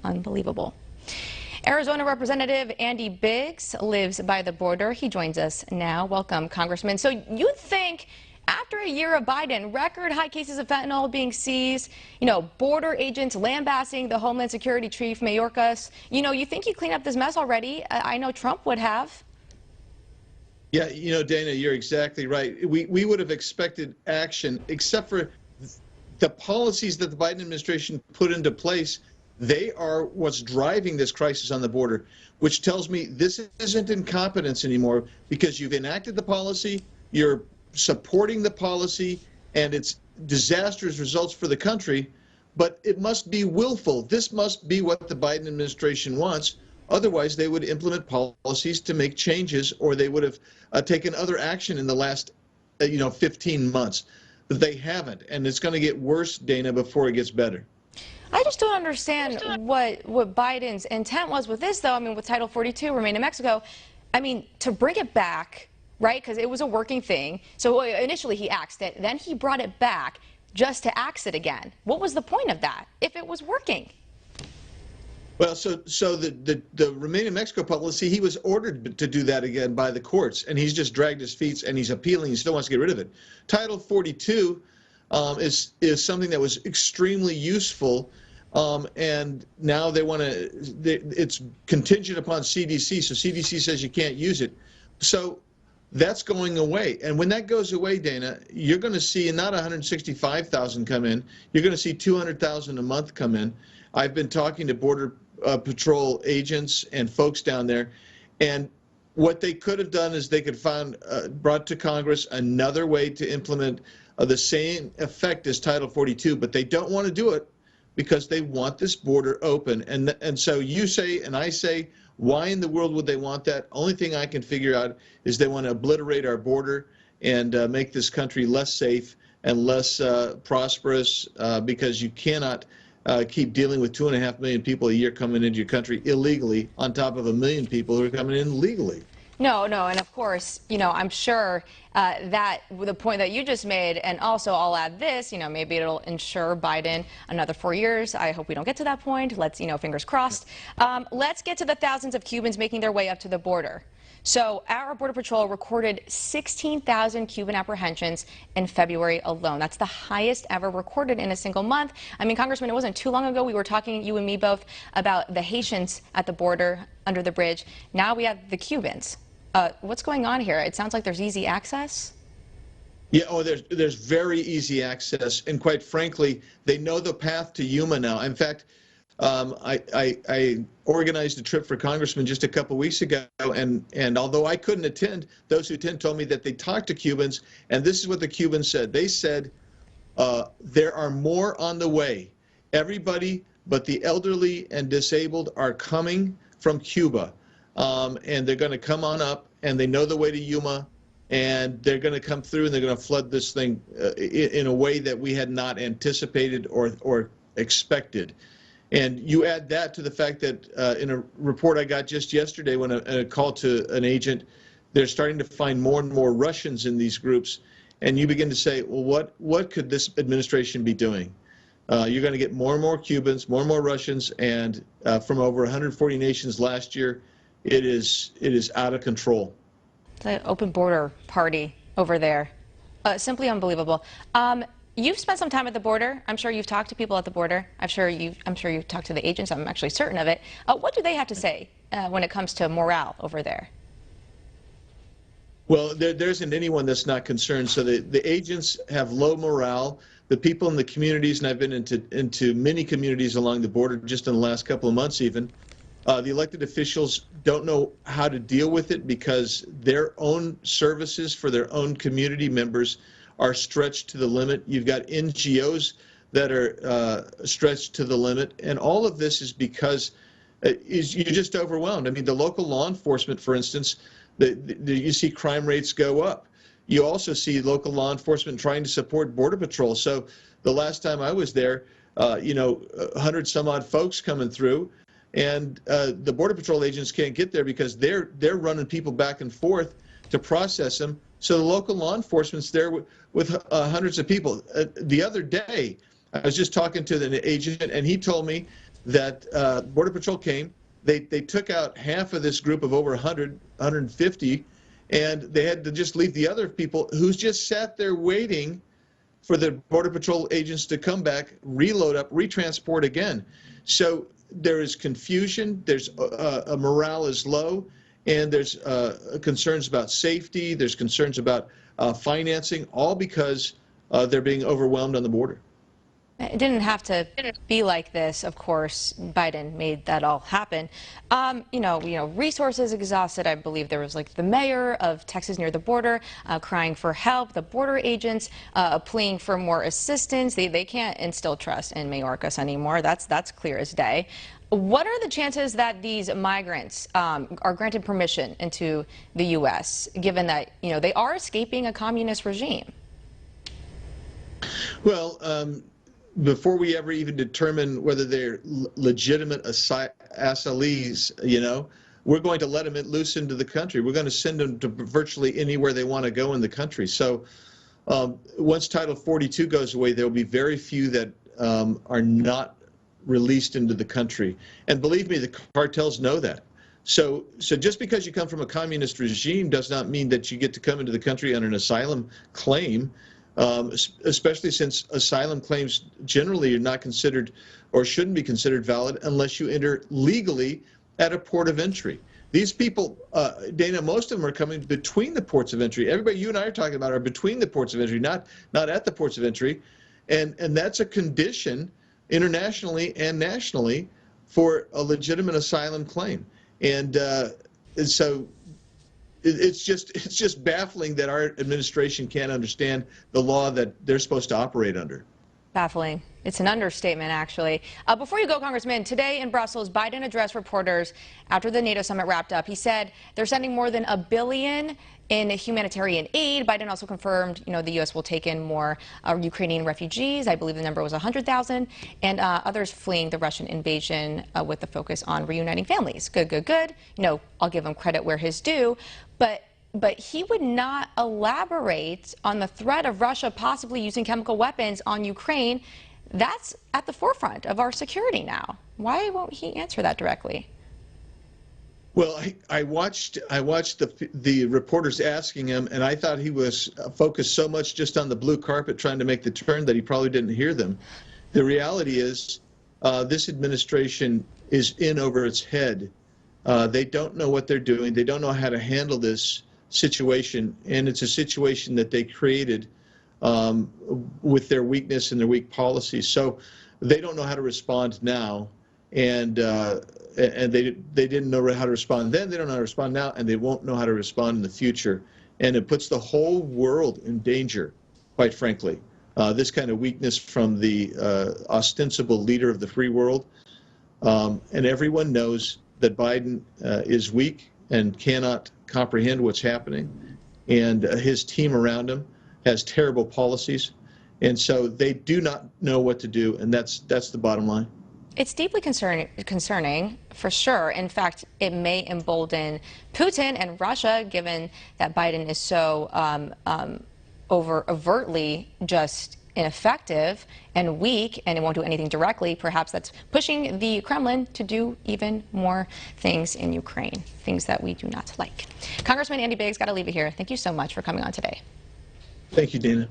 unbelievable. Arizona Representative Andy Biggs lives by the border. He joins us now. Welcome, Congressman. So you think after a year of Biden, record high cases of fentanyl being seized, border agents lambasting the Homeland Security Chief Mayorkas, you think you clean up this mess already? I know Trump would have. Yeah, Dana, you're exactly right. We would have expected action, except for the policies that the Biden administration put into place. They are what's driving this crisis on the border, which tells me this isn't incompetence anymore, because you've enacted the policy, you're supporting the policy, and it's disastrous results for the country, but it must be willful. This must be what the Biden administration wants. Otherwise, they would implement policies to make changes, or they would have taken other action in the last 15 months. But they haven't, and it's going to get worse, Dana, before it gets better. I just don't understand what Biden's intent was with this, though. I mean, with Title 42, remain in Mexico, to bring it back, right, because it was a working thing. So initially he axed it, then he brought it back just to axe it again. What was the point of that if it was working? Well, so the Remain in Mexico policy, he was ordered to do that again by the courts, and he's just dragged his feet, and he's appealing. He still wants to get rid of it. Title 42 is something that was extremely useful, and now they want to. It's contingent upon CDC, so CDC says you can't use it. So that's going away, and when that goes away, Dana, you're going to see not 165,000 come in. You're going to see 200,000 a month come in. I've been talking to Border Patrol agents and folks down there, and what they could have done is they could brought to Congress another way to implement the same effect as Title 42, but they don't want to do it because they want this border open. And so you say, and I say, why in the world would they want that? Only thing I can figure out is they want to obliterate our border and make this country less safe and less prosperous, because you cannot keep dealing with 2.5 million people a year coming into your country illegally on top of 1 million people who are coming in legally. No, and of course, I'm sure that the point that you just made, and also I'll add this, maybe it'll ensure Biden another 4 years. I hope we don't get to that point. Let's, fingers crossed. Let's get to the thousands of Cubans making their way up to the border. So our Border Patrol recorded 16,000 Cuban apprehensions in February alone. That's the highest ever recorded in a single month. Congressman, it wasn't too long ago we were talking, you and me both, about the Haitians at the border under the bridge. Now we have the Cubans. What's going on here? It sounds like there's easy access. Yeah, there's very easy access, and quite frankly, they know the path to Yuma now. In fact, I organized a trip for congressmen just a couple weeks ago, and although I couldn't attend, those who attend told me that they talked to Cubans, and this is what the Cubans said. They said, there are more on the way. Everybody but the elderly and disabled are coming from Cuba, and they're going to come on up, and they know the way to Yuma, and they're going to come through, and they're going to flood this thing in a way that we had not anticipated or expected. And you add that to the fact that in a report I got just yesterday, when a call to an agent, they're starting to find more and more Russians in these groups, and you begin to say, well, what could this administration be doing? You're going to get more and more Cubans, more and more Russians, and from over 140 nations last year, it is out of control. The open border party over there, simply unbelievable. You've spent some time at the border. I'm sure you've talked to people at the border. I'm sure you've talked to the agents. I'm actually certain of it. What do they have to say when it comes to morale over there? Well, there isn't anyone that's not concerned. So the agents have low morale. The people in the communities, and I've been into many communities along the border just in the last couple of months even, the elected officials don't know how to deal with it because their own services for their own community members are stretched to the limit. You've got NGOs that are stretched to the limit, and all of this is because you're just overwhelmed. The local law enforcement, for instance, you see crime rates go up. You also see local law enforcement trying to support Border Patrol. So the last time I was there, 100 some odd folks coming through, and the Border Patrol agents can't get there because they're running people back and forth to process them. So the local law enforcement's there with hundreds of people. The other day, I was just talking to an agent, and he told me that Border Patrol came. They took out half of this group of over 100, 150, and they had to just leave the other people who just sat there waiting for the Border Patrol agents to come back, reload up, retransport again. So there is confusion, there's morale is low, and there's concerns about safety, there's concerns about financing, all because they're being overwhelmed on the border. It didn't have to be like this, of course. Biden made that all happen. Resources exhausted. I believe there was like the mayor of Texas near the border crying for help. The border agents pleading for more assistance. They can't instill trust in Mayorkas anymore. That's clear as day. What are the chances that these migrants are granted permission into the U.S., given that they are escaping a communist regime? Well, before we ever even determine whether they're legitimate asylees, we're going to let them loose into the country. We're going to send them to virtually anywhere they want to go in the country. So once Title 42 goes away, there will be very few that are not released into the country. And believe me, the cartels know that. So just because you come from a communist regime does not mean that you get to come into the country on an asylum claim. Especially since asylum claims generally are not considered or shouldn't be considered valid unless you enter legally at a port of entry. These people, Dana, most of them are coming between the ports of entry. Everybody you and I are talking about are between the ports of entry, not at the ports of entry. And that's a condition internationally and nationally for a legitimate asylum claim. And so it's just baffling that our administration can't understand the law that they're supposed to operate under. Baffling. It's an understatement, actually. Before you go, Congressman, today in Brussels, Biden addressed reporters after the NATO summit wrapped up. He said they're sending more than $1 billion in humanitarian aid. Biden also confirmed, the U.S. will take in more Ukrainian refugees. I believe the number was 100,000, and others fleeing the Russian invasion with the focus on reuniting families. Good, good, good. I'll give him credit where his due, but he would not elaborate on the threat of Russia possibly using chemical weapons on Ukraine. That's at the forefront of our security now. Why won't he answer that directly? Well, I watched the reporters asking him, and I thought he was focused so much just on the blue carpet trying to make the turn that he probably didn't hear them. The reality is this administration is in over its head. They don't know what they're doing. They don't know how to handle this situation, and it's a situation that they created with their weakness and their weak policies. So they don't know how to respond now, and they didn't know how to respond then. They don't know how to respond now, and they won't know how to respond in the future. And it puts the whole world in danger, quite frankly. This kind of weakness from the ostensible leader of the free world, and everyone knows that Biden is weak and cannot comprehend what's happening, and his team around him has terrible policies, and so they do not know what to do, and that's the bottom line. It's deeply concerning, for sure. In fact, it may embolden Putin and Russia, given that Biden is so overtly just ineffective and weak, and it won't do anything directly. Perhaps that's pushing the Kremlin to do even more things in Ukraine, things that we do not like. Congressman Andy Biggs, got to leave it here. Thank you so much for coming on today. Thank you, Dana.